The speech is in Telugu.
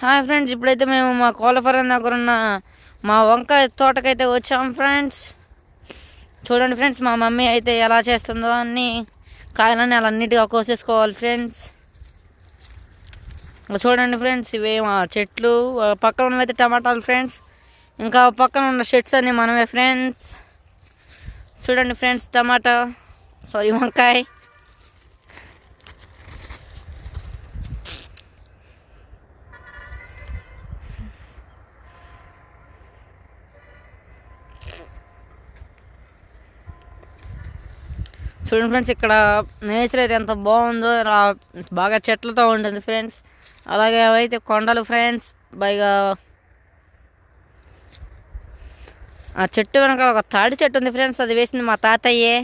హాయ్ ఫ్రెండ్స్, ఇప్పుడైతే మేము మా కోళ్ళఫారం దగ్గర ఉన్న మా వంకాయ తోటకైతే వచ్చాం ఫ్రెండ్స్. చూడండి ఫ్రెండ్స్, మా మమ్మీ అయితే ఎలా చేస్తుందో అన్ని కాయలన్నీ అలా నీట్గా కోసేసుకోవాలి ఫ్రెండ్స్. చూడండి ఫ్రెండ్స్, ఇవే మా చెట్లు, పక్కన ఉన్నవైతే టమాటాలు ఫ్రెండ్స్. ఇంకా పక్కన ఉన్న షెడ్స్ అన్నీ మనమే ఫ్రెండ్స్. చూడండి ఫ్రెండ్స్, వంకాయ. చూడండి ఫ్రెండ్స్, ఇక్కడ నేచర్ అయితే ఎంత బాగుందో, బాగా చెట్లతో ఉంటుంది ఫ్రెండ్స్. అలాగే అవైతే కొండలు ఫ్రెండ్స్. పైగా ఆ చెట్టు వెనకాల ఒక తాడి చెట్టు ఉంది ఫ్రెండ్స్, అది వేసింది మా తాతయ్యే.